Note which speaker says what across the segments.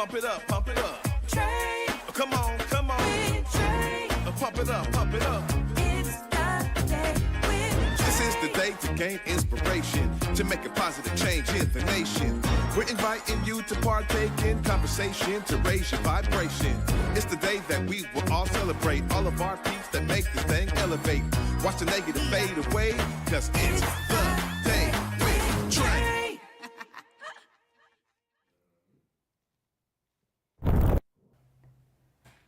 Speaker 1: Pump it up, pump it up.
Speaker 2: Trae.
Speaker 1: Come on, come on.
Speaker 2: With Trae.
Speaker 1: Pump it up, pump it up.
Speaker 2: It's the day with Trae.
Speaker 1: This is the day to gain inspiration, to make a positive change in the nation. We're inviting you to partake in conversation, to raise your vibration. It's the day that we will all celebrate all of our peeps that make this thing elevate. Watch the negative fade away, cause it's the day with Trae.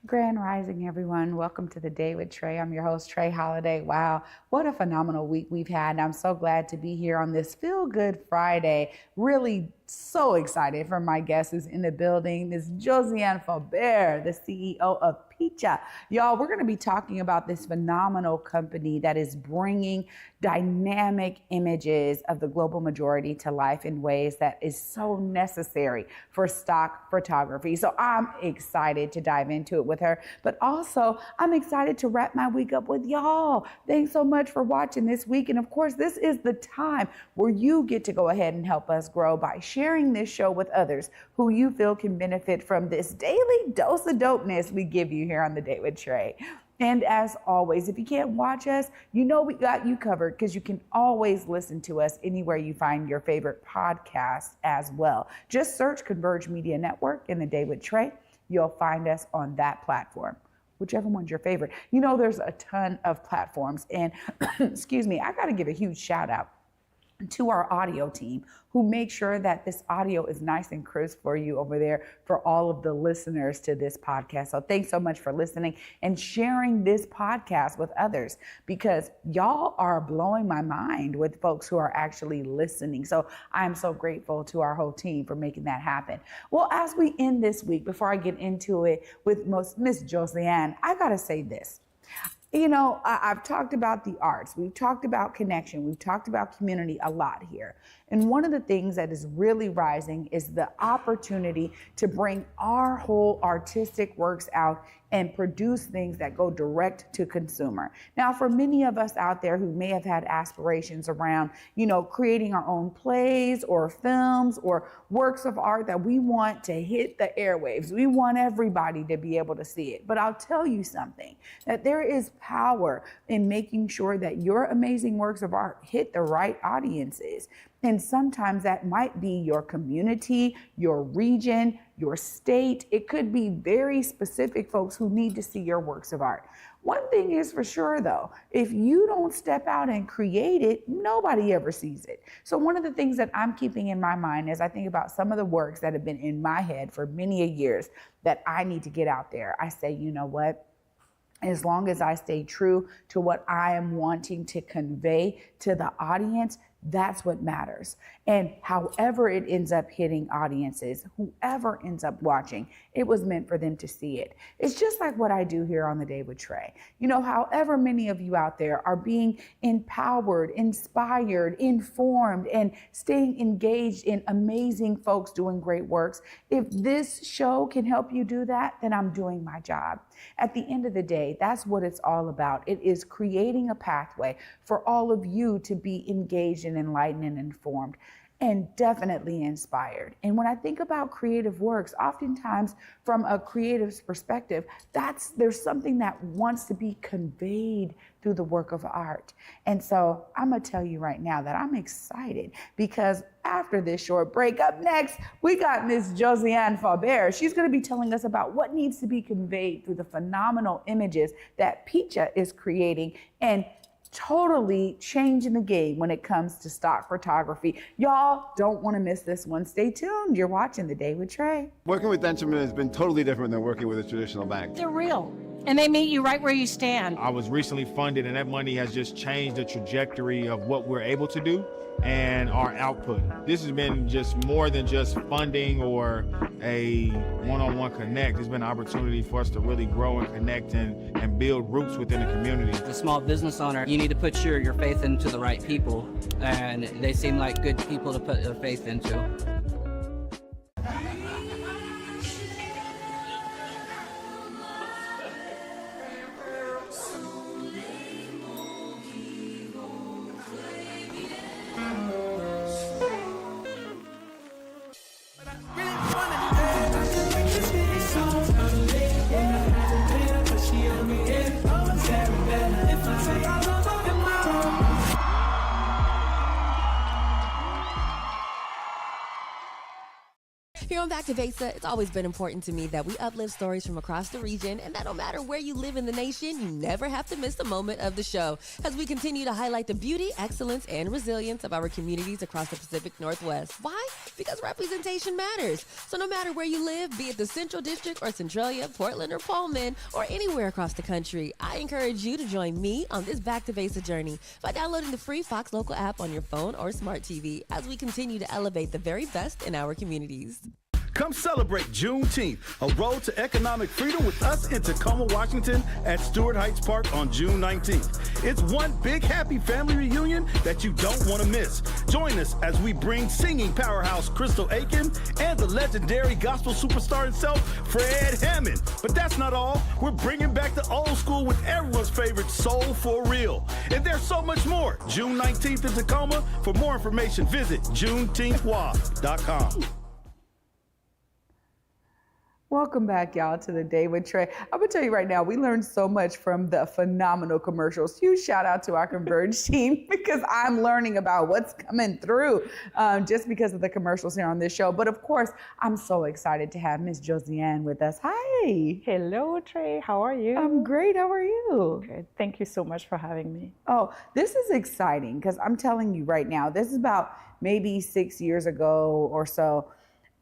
Speaker 3: Grand Rising, everyone. Welcome to the Day with Trae. I'm your host, Trae Holiday. Wow, what a phenomenal week we've had. I'm so glad to be here on this Feel Good Friday. Really so excited for my guest who's in the building, Ms. Josiane Faubert, the CEO of PICHA. Y'all, we're going to be talking about this phenomenal company that is bringing dynamic images of the global majority to life in ways that is so necessary for stock photography. So I'm excited to dive into it with her, but also I'm excited to wrap my week up with y'all. Thanks so much for watching this week. And of course, this is the time where you get to go ahead and help us grow by sharing this show with others who you feel can benefit from this daily dose of dopeness we give you here on The Day with Trae. And as always, if you can't watch us, you know we got you covered because you can always listen to us anywhere you find your favorite podcast as well. Just search Converge Media Network and The Day with Trae. You'll find us on that platform, whichever one's your favorite. You know, there's a ton of platforms. And excuse me, I got to give a huge shout out to our audio team who make sure that this audio is nice and crisp for you over there for all of the listeners to this podcast. So thanks so much for listening and sharing this podcast with others, because y'all are blowing my mind with folks who are actually listening. So I'm so grateful to our whole team for making that happen. Well, as we end this week, before I get into it with Miss Josiane, I gotta say this. You know, I've talked about the arts. We've talked about connection. We've talked about community a lot here. And one of the things that is really rising is the opportunity to bring our whole artistic works out and produce things that go direct to consumer. Now, for many of us out there who may have had aspirations around, you know, creating our own plays or films or works of art that we want to hit the airwaves, we want everybody to be able to see it. But I'll tell you something, that there is power in making sure that your amazing works of art hit the right audiences. And sometimes that might be your community, your region, your state. It could be very specific folks who need to see your works of art. One thing is for sure though, if you don't step out and create it, nobody ever sees it. So one of the things that I'm keeping in my mind as I think about some of the works that have been in my head for many years that I need to get out there, I say, you know what? As long as I stay true to what I am wanting to convey to the audience, that's what matters. And however it ends up hitting audiences, whoever ends up watching, it was meant for them to see it. It's just like what I do here on The Day with Trae. You know, however many of you out there are being empowered, inspired, informed, and staying engaged in amazing folks doing great works, if this show can help you do that, then I'm doing my job. At the end of the day, that's what it's all about. It is creating a pathway for all of you to be engaged and enlightened and informed, and definitely inspired. And when I think about creative works, oftentimes from a creative's perspective, there's something that wants to be conveyed through the work of art. And so I'm gonna tell you right now that I'm excited because after this short break, up next, we got Ms. Josiane Faubert. She's gonna be telling us about what needs to be conveyed through the phenomenal images that PICHA is creating and totally changing the game when it comes to stock photography. Y'all don't want to miss this one. Stay tuned. You're watching The Day with Trae.
Speaker 4: Working with venture has been totally different than working with a traditional bank.
Speaker 5: They're real, and they meet you right where you stand.
Speaker 6: I was recently funded, and that money has just changed the trajectory of what we're able to do and our output. This has been just more than just funding or a one-on-one connect. It's been an opportunity for us to really grow and connect and build roots within the community.
Speaker 7: As a small business owner, you need to put your faith into the right people, and they seem like good people to put their faith into.
Speaker 8: on Back to Vesa, it's always been important to me that we uplift stories from across the region and that no matter where you live in the nation, you never have to miss a moment of the show as we continue to highlight the beauty, excellence, and resilience of our communities across the Pacific Northwest. Why? Because representation matters. So no matter where you live, be it the Central District or Centralia, Portland or Pullman, or anywhere across the country, I encourage you to join me on this Back to Vesa journey by downloading the free Fox Local app on your phone or smart TV as we continue to elevate the very best in our communities.
Speaker 9: Come celebrate Juneteenth, a road to economic freedom with us in Tacoma, Washington at Stewart Heights Park on June 19th. It's one big happy family reunion that you don't want to miss. Join us as we bring singing powerhouse Crystal Aiken and the legendary gospel superstar himself, Fred Hammond. But that's not all. We're bringing back the old school with everyone's favorite Soul for Real. And there's so much more. June 19th in Tacoma. For more information, visit juneteenthwa.com.
Speaker 3: Welcome back, y'all, to the Day with Trae. I'm gonna tell you right now, we learned so much from the phenomenal commercials. Huge shout out to our Converge team because I'm learning about what's coming through just because of the commercials here on this show. But of course, I'm so excited to have Miss Josiane with us. Hi.
Speaker 10: Hello, Trae. How are you?
Speaker 3: I'm great. How are you?
Speaker 10: Good. Thank you so much for having me.
Speaker 3: Oh, this is exciting because I'm telling you right now, this is about maybe 6 years ago or so.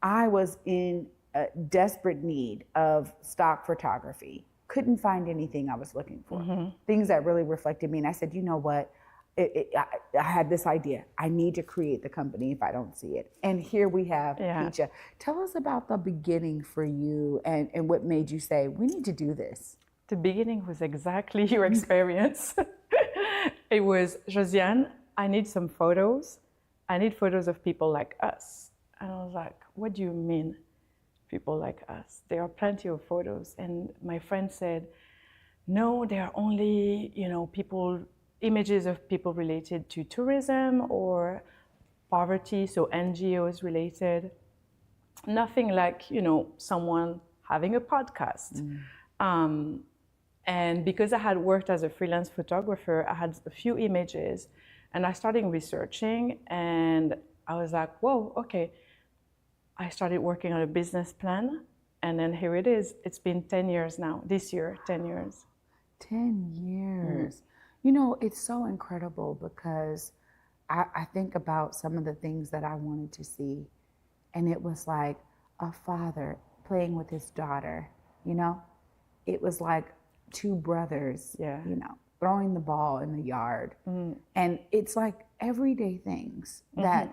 Speaker 3: I was in a desperate need of stock photography. Couldn't find anything I was looking for. Things that really reflected me. And I said, you know what? I had this idea. I need to create the company if I don't see it. And here we have PICHA. Tell us about the beginning for you and what made you say, we need to do this.
Speaker 10: The beginning was exactly your experience. It was, Josiane, I need some photos. I need photos of people like us. And I was like, what do you mean? People like us. There are plenty of photos. And my friend said, no, there are only, images of people related to tourism or poverty, so NGOs related. Nothing like, someone having a podcast. And because I had worked as a freelance photographer, I had a few images and I started researching and I was like, whoa, okay. I started working on a business plan, and then here it is. It's been 10 years now. This year, 10 years.
Speaker 3: 10 years. You know, it's so incredible because I think about some of the things that I wanted to see, and it was like a father playing with his daughter, It was like two brothers, throwing the ball in the yard. And it's like everyday things that,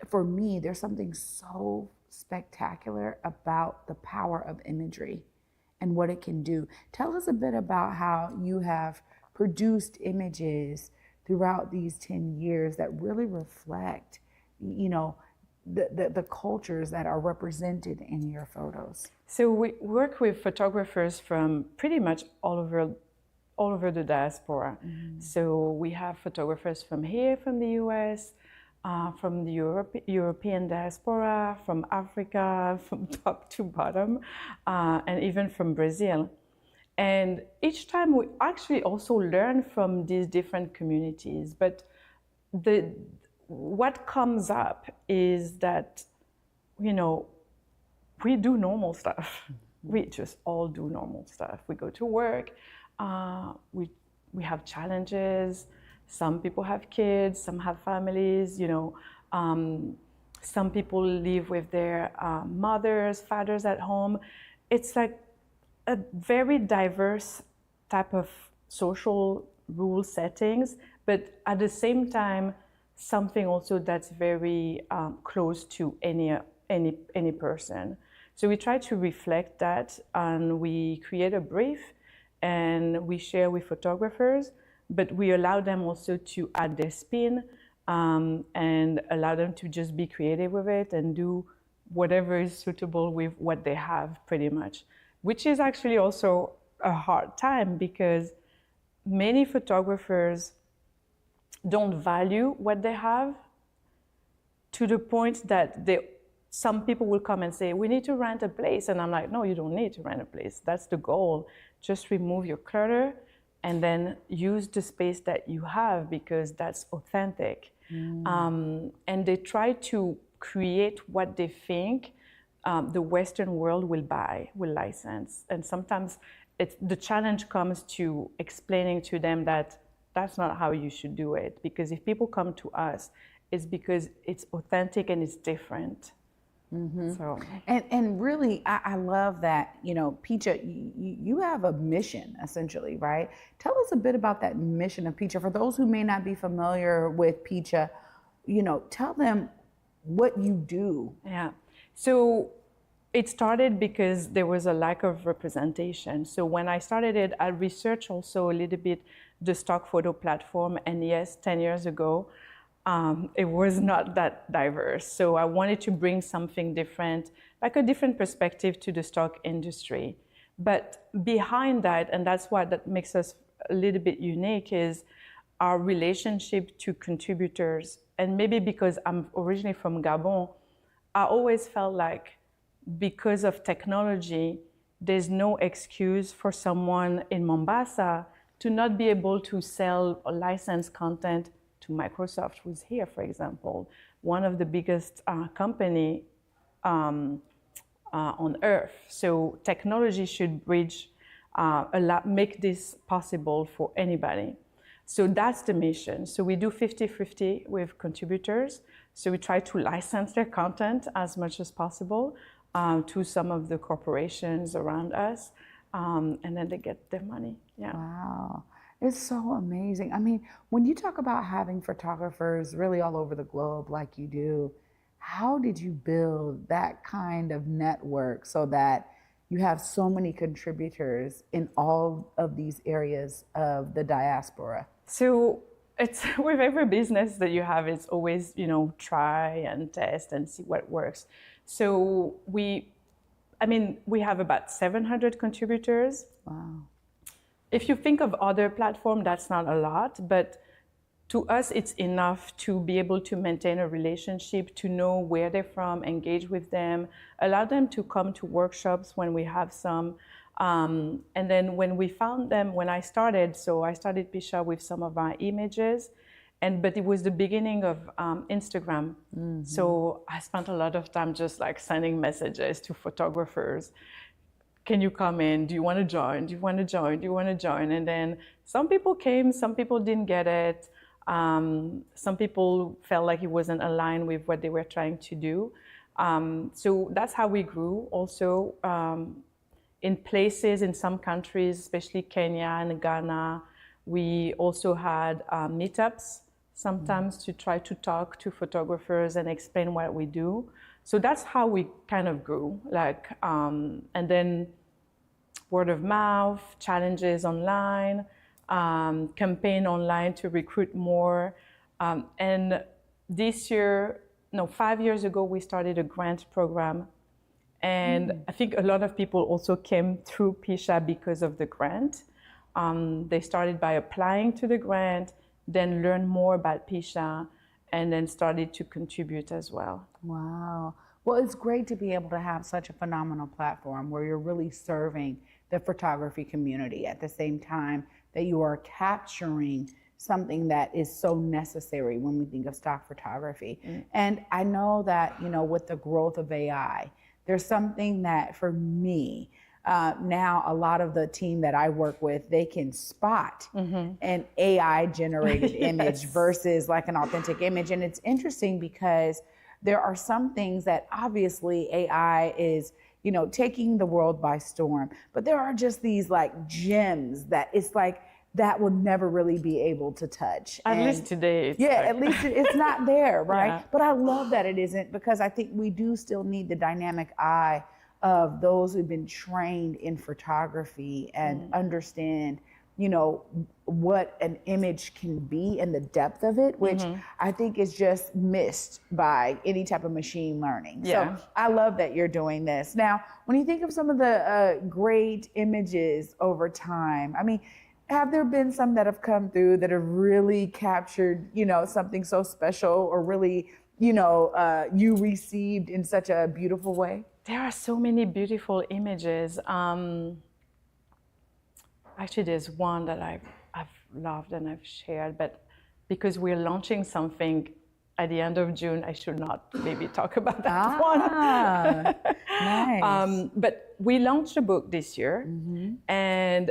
Speaker 3: for me, there's something so spectacular about the power of imagery and what it can do. Tell us a bit about how you have produced images throughout these 10 years that really reflect, the cultures that are represented in your photos.
Speaker 10: So we work with photographers from pretty much all over the diaspora. So we have photographers from here, from the US, from the European diaspora, from Africa, from top to bottom, and even from Brazil. And each time we actually also learn from these different communities. But what comes up is that, we do normal stuff. We just all do normal stuff. We go to work, we have challenges. Some people have kids, some have families, some people live with their mothers, fathers at home. It's like a very diverse type of social rule settings, but at the same time, something also that's very close to any person. So we try to reflect that and we create a brief and we share with photographers, but we allow them also to add their spin and allow them to just be creative with it and do whatever is suitable with what they have pretty much, which is actually also a hard time because many photographers don't value what they have to the point that some people will come and say, we need to rent a place. And I'm like, no, you don't need to rent a place. That's the goal. Just remove your clutter and then use the space that you have because that's authentic. And they try to create what they think the Western world will license. And sometimes the challenge comes to explaining to them that that's not how you should do it. Because if people come to us, it's because it's authentic and it's different. So.
Speaker 3: And really, I love that, PICHA, you have a mission, essentially, right? Tell us a bit about that mission of PICHA. For those who may not be familiar with PICHA, tell them what you do.
Speaker 10: Yeah. So it started because there was a lack of representation. So when I started it, I researched also a little bit the stock photo platform. And yes, 10 years ago, it was not that diverse. So I wanted to bring something different, like a different perspective to the stock industry. But behind that, and that's what that makes us a little bit unique, is our relationship to contributors. And maybe because I'm originally from Gabon, I always felt like because of technology, there's no excuse for someone in Mombasa to not be able to sell or license content to Microsoft, who's here, for example, one of the biggest company on earth. So technology should bridge make this possible for anybody. So that's the mission. So we do 50-50 with contributors. So we try to license their content as much as possible to some of the corporations around us, and then they get their money. Yeah.
Speaker 3: Wow. It's so amazing. I mean, when you talk about having photographers really all over the globe like you do, how did you build that kind of network so that you have so many contributors in all of these areas of the diaspora?
Speaker 10: So it's with every business that you have, it's always, try and test and see what works. So we have about 700 contributors.
Speaker 3: Wow.
Speaker 10: If you think of other platforms, that's not a lot, but to us, it's enough to be able to maintain a relationship, to know where they're from, engage with them, allow them to come to workshops when we have some. And then when we found them, when I started PICHA with some of our images, but it was the beginning of Instagram. Mm-hmm. So I spent a lot of time just like sending messages to photographers. Can you come in? Do you want to join? Do you want to join? Do you want to join? And then some people came, some people didn't get it. Some people felt like it wasn't aligned with what they were trying to do. So that's how we grew. Also, in places, in some countries, especially Kenya and Ghana, we also had meetups sometimes to try to talk to photographers and explain what we do. So that's how we kind of grew, and then word of mouth, challenges online, campaign online to recruit more. And this year, 5 years ago, we started a grant program. And I think a lot of people also came through PICHA because of the grant. They started by applying to the grant, then learn more about PICHA, and then started to contribute as well.
Speaker 3: Wow. Well, it's great to be able to have such a phenomenal platform where you're really serving the photography community at the same time that you are capturing something that is so necessary when we think of stock photography. And I know that, with the growth of AI, there's something that for me, now a lot of the team that I work with, they can spot an AI generated image versus like an authentic image. And it's interesting because there are some things that obviously AI is, taking the world by storm, but there are just these like gems that it's like, that will never really be able to touch.
Speaker 10: At least today.
Speaker 3: At least it's not there, right? Yeah. But I love that it isn't, because I think we do still need the dynamic eye of those who've been trained in photography and understand, what an image can be and the depth of it, which I think is just missed by any type of machine learning. Yeah. So I love that you're doing this. Now, when you think of some of the great images over time, I mean, have there been some that have come through that have really captured, something so special, or really, you received in such a beautiful way?
Speaker 10: There are so many beautiful images. Actually, there's one that I've loved and I've shared, but because we're launching something at the end of June, I should not maybe talk about that one.
Speaker 3: Nice.
Speaker 10: But we launched a book this year, and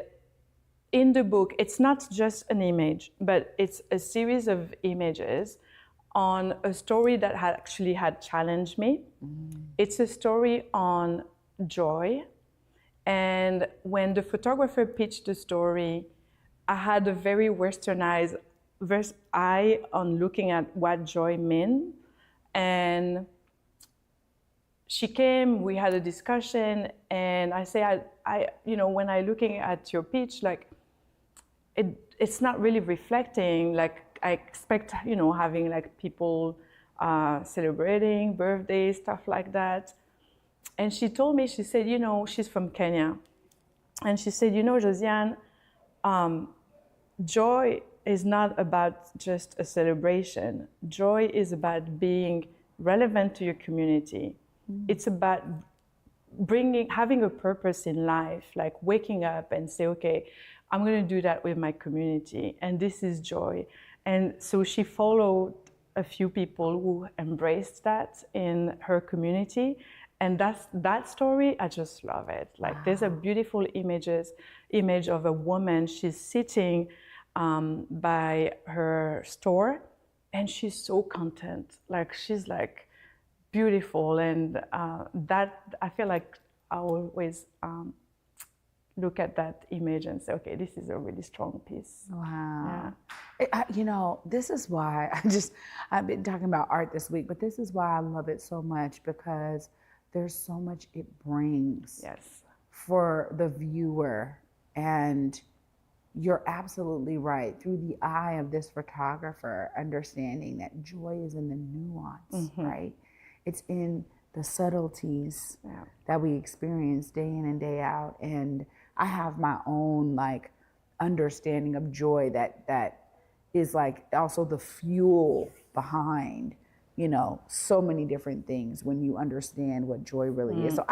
Speaker 10: in the book, it's not just an image, but it's a series of images on a story that had actually had challenged me. It's a story on joy. And when the photographer pitched the story, I had a very westernized eye on looking at what joy meant. And she came, we had a discussion, and I say, I when I looking at your pitch, like, it's not really reflecting, like, I expect, having like people celebrating birthdays, stuff like that. And she told me, she said, she's from Kenya. And she said, Josiane, joy is not about just a celebration. Joy is about being relevant to your community. It's about having a purpose in life, like waking up and say, okay, I'm going to do that with my community, and this is joy. And so she followed a few people who embraced that in her community, and that story, I just love it. Like, there's a beautiful image of a woman. She's sitting by her store, and she's so content. Like, she's like beautiful, and that I feel like I always look at that image and say, okay, this is a really strong piece.
Speaker 3: Wow. Yeah. This is why I've been talking about art this week, but this is why I love it so much, because there's so much it brings for the viewer. And you're absolutely right. Through the eye of this photographer, understanding that joy is in the nuance, right? It's in the subtleties that we experience day in and day out. And I have my own like understanding of joy that is like also the fuel behind, so many different things when you understand what joy really is. So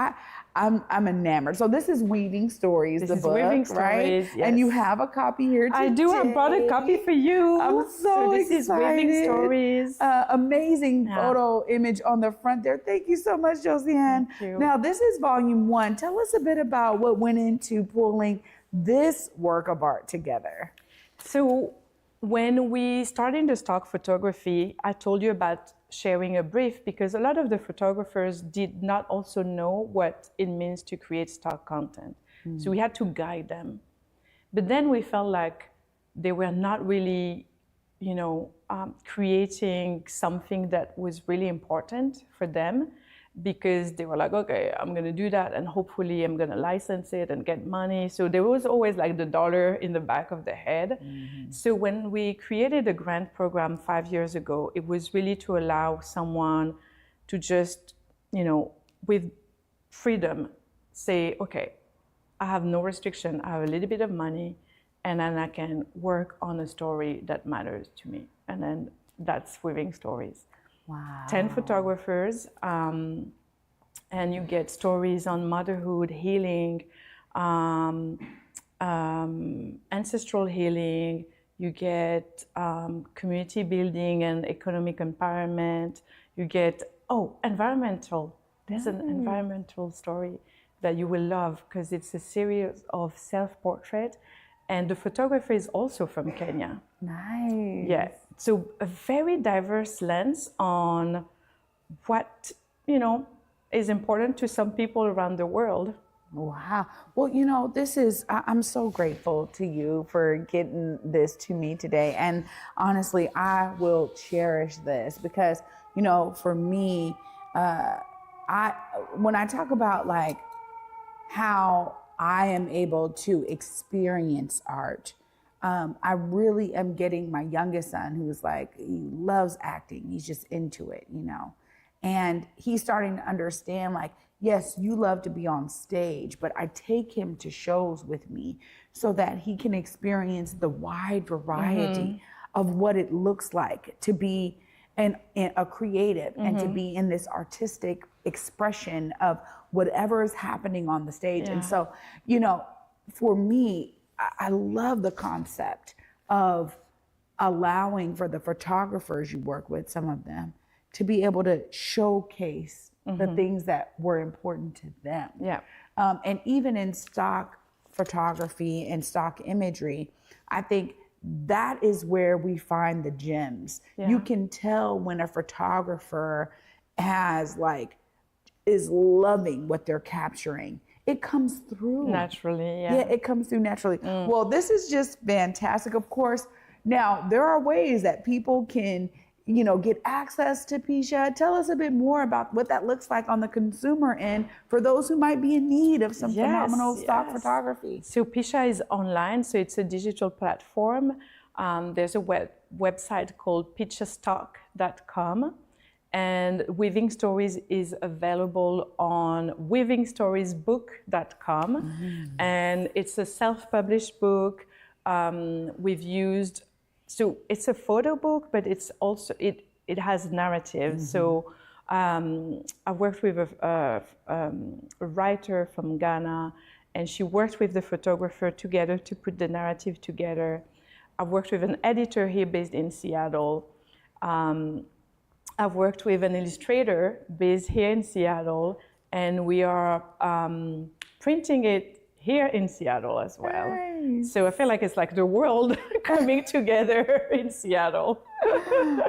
Speaker 3: I'm enamored. So this is Weaving Stories, the book,
Speaker 10: Weaving
Speaker 3: right?
Speaker 10: Stories, yes.
Speaker 3: And you have a copy here today.
Speaker 10: I do. I brought a copy for you.
Speaker 3: I'm so
Speaker 10: this
Speaker 3: excited.
Speaker 10: is Weaving Stories.
Speaker 3: Amazing photo image on the front there. Thank you so much, Josiane.
Speaker 10: Thank you.
Speaker 3: Now, this is volume 1. Tell us a bit about what went into pulling this work of art together.
Speaker 10: So when we started the stock photography, I told you about sharing a brief, because a lot of the photographers did not also know what it means to create stock content. So we had to guide them. But then we felt like they were not really, creating something that was really important for them, because they were like, okay, I'm going to do that, and hopefully I'm going to license it and get money. So there was always like the dollar in the back of the head. So when we created the grant program 5 years ago, it was really to allow someone to just, with freedom, say, okay, I have no restriction, I have a little bit of money, and then I can work on a story that matters to me. And then that's Weaving Stories.
Speaker 3: Wow.
Speaker 10: 10 photographers, and you get stories on motherhood, healing, ancestral healing. You get community building and economic empowerment. You get, environmental. There's an environmental story that you will love, because it's a series of self-portrait, and the photographer is also from Kenya.
Speaker 3: Nice.
Speaker 10: Yeah. So a very diverse lens on what, is important to some people around the world.
Speaker 3: Wow. Well, this is, I'm so grateful to you for getting this to me today. And honestly, I will cherish this because, for me, when I talk about like how I am able to experience art, I really am getting my youngest son, who's like, he loves acting. He's just into it, and he's starting to understand like, yes, you love to be on stage, but I take him to shows with me so that he can experience the wide variety of what it looks like to be a creative and to be in this artistic expression of whatever is happening on the stage. And so, for me, I love the concept of allowing for the photographers you work with, some of them, to be able to showcase the things that were important to them.
Speaker 10: Yeah.
Speaker 3: And even in stock photography and stock imagery, I think that is where we find the gems.
Speaker 10: Yeah.
Speaker 3: You can tell when a photographer is loving what they're capturing. It comes through.
Speaker 10: Naturally, yeah.
Speaker 3: Yeah, it comes through naturally. Well, this is just fantastic, of course. Now, there are ways that people can, get access to PICHA. Tell us a bit more about what that looks like on the consumer end for those who might be in need of some phenomenal stock photography.
Speaker 10: So PICHA is online, so it's a digital platform. There's a website called PICHAstock.com. And Weaving Stories is available on weavingstoriesbook.com. And it's a self-published book. We've used, so it's a photo book, but it's also, it has narrative. So I worked with a writer from Ghana, and she worked with the photographer together to put the narrative together. I've worked with an editor here based in Seattle. I've worked with an illustrator based here in Seattle, and we are printing it here in Seattle as well. Nice. So I feel like it's like the world coming together in Seattle.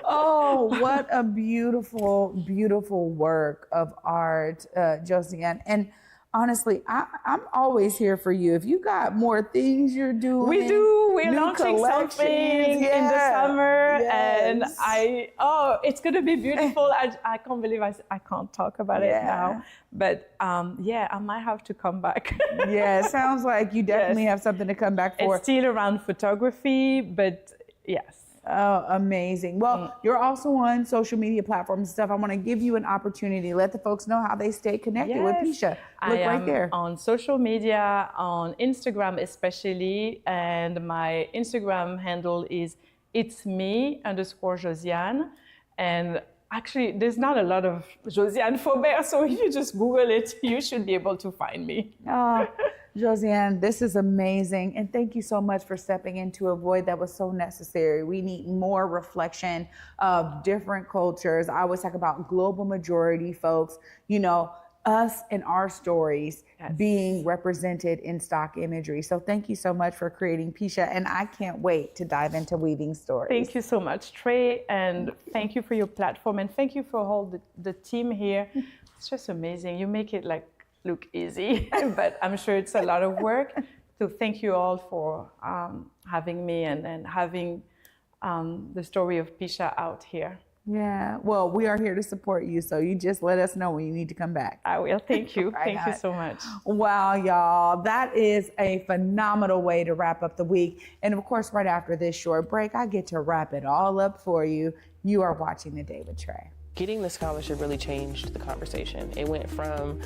Speaker 3: Oh, what a beautiful, beautiful work of art, Josiane. And honestly, I'm always here for you. If you got more things you're doing.
Speaker 10: We do. We're launching something in the summer.
Speaker 3: Yes.
Speaker 10: And it's going to be beautiful. I can't believe I can't talk about it now. But I might have to come back.
Speaker 3: Yeah, it sounds like you definitely have something to come back for.
Speaker 10: It's still around photography, but yes.
Speaker 3: Oh, amazing. Well, you're also on social media platforms and stuff. I want to give you an opportunity to let the folks know how they stay connected with PICHA. Look right there.
Speaker 10: On social media, on Instagram especially, and my Instagram handle is itsme_Josiane. And actually, there's not a lot of Josiane Faubert, so if you just Google it, you should be able to find me.
Speaker 3: Oh, Josiane, this is amazing. And thank you so much for stepping into a void that was so necessary. We need more reflection of different cultures. I always talk about global majority folks, us and our stories being represented in stock imagery. So thank you so much for creating PICHA. And I can't wait to dive into Weaving Stories.
Speaker 10: Thank you so much, Trae. And thank you for your platform. And thank you for all the team here. It's just amazing. You make it look easy, but I'm sure it's a lot of work. So thank you all for having me and having the story of PICHA out here.
Speaker 3: Yeah, well, we are here to support you, so you just let us know when you need to come back.
Speaker 10: I will. Thank you.
Speaker 3: Right
Speaker 10: Thank you so much.
Speaker 3: Wow, y'all. That is a phenomenal way to wrap up the week. And of course, right after this short break, I get to wrap it all up for you. You are watching The Day with Trae.
Speaker 11: Getting the scholarship really changed the conversation. It went from,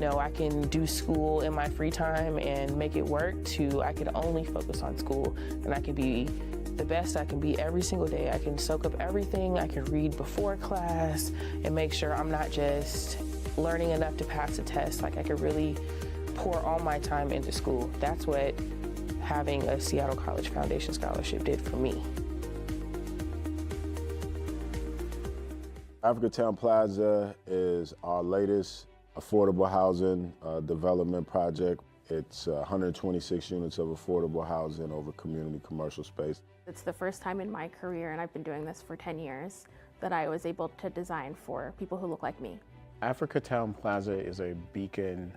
Speaker 11: I can do school in my free time and make it work, to I could only focus on school and I could be the best I can be every single day. I can soak up everything. I can read before class and make sure I'm not just learning enough to pass a test. I could really pour all my time into school. That's what having a Seattle College Foundation Scholarship did for me.
Speaker 12: Africatown Plaza is our latest affordable housing development project. It's 126 units of affordable housing over community commercial space.
Speaker 13: It's the first time in my career, and I've been doing this for 10 years, that I was able to design for people who look like me.
Speaker 14: Africatown Plaza is a beacon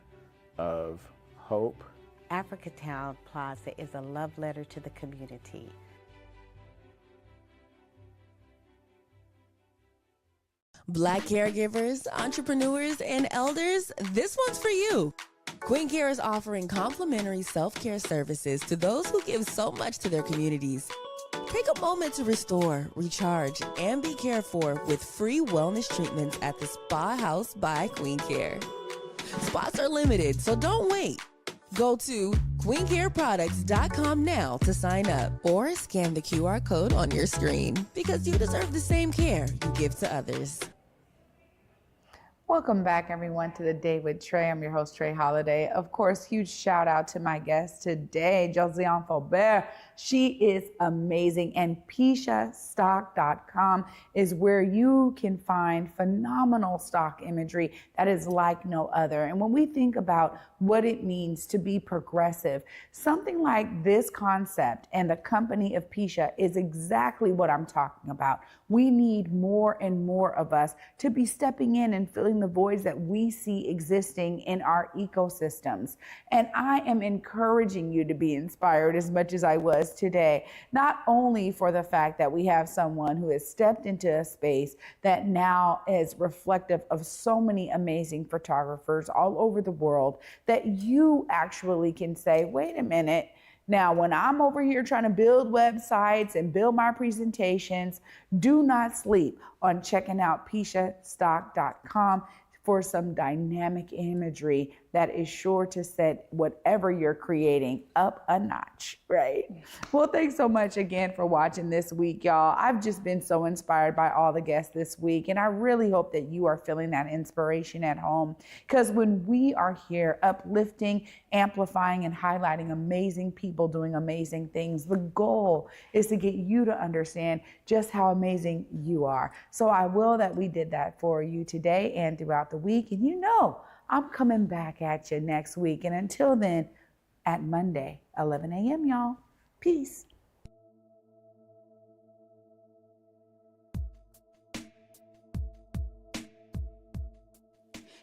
Speaker 14: of hope.
Speaker 15: Africatown Plaza is a love letter to the community.
Speaker 8: Black caregivers, entrepreneurs, and elders, this one's for you. Queen Care is offering complimentary self-care services to those who give so much to their communities. Take a moment to restore, recharge, and be cared for with free wellness treatments at the Spa House by Queen Care. Spots are limited, so don't wait. Go to queencareproducts.com now to sign up, or scan the QR code on your screen, because you deserve the same care you give to others.
Speaker 3: Welcome back, everyone, to The Day with Trae. I'm your host, Trae Holiday. Of course, huge shout out to my guest today, Josiane Faubert. She is amazing. And PICHAstock.com is where you can find phenomenal stock imagery that is like no other. And when we think about what it means to be progressive, something like this concept and the company of PICHA is exactly what I'm talking about. We need more and more of us to be stepping in and filling the voids that we see existing in our ecosystems. And I am encouraging you to be inspired as much as I was today, not only for the fact that we have someone who has stepped into a space that now is reflective of so many amazing photographers all over the world, that you actually can say, wait a minute, now, when I'm over here trying to build websites and build my presentations, do not sleep on checking out PICHAstock.com for some dynamic imagery that is sure to set whatever you're creating up a notch, right? Well, thanks so much again for watching this week, y'all. I've just been so inspired by all the guests this week, and I really hope that you are feeling that inspiration at home, because when we are here uplifting, amplifying, and highlighting amazing people doing amazing things, the goal is to get you to understand just how amazing you are. So I will that we did that for you today and throughout the week, and you know, I'm coming back at you next week. And until then, at Monday, 11 a.m., y'all. Peace.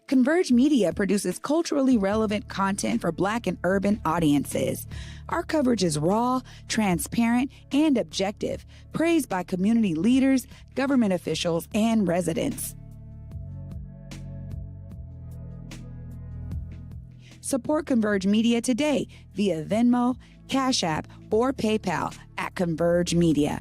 Speaker 3: Converge Media produces culturally relevant content for Black and urban audiences. Our coverage is raw, transparent, and objective, praised by community leaders, government officials, and residents. Support Converge Media today via Venmo, Cash App, or PayPal at Converge Media.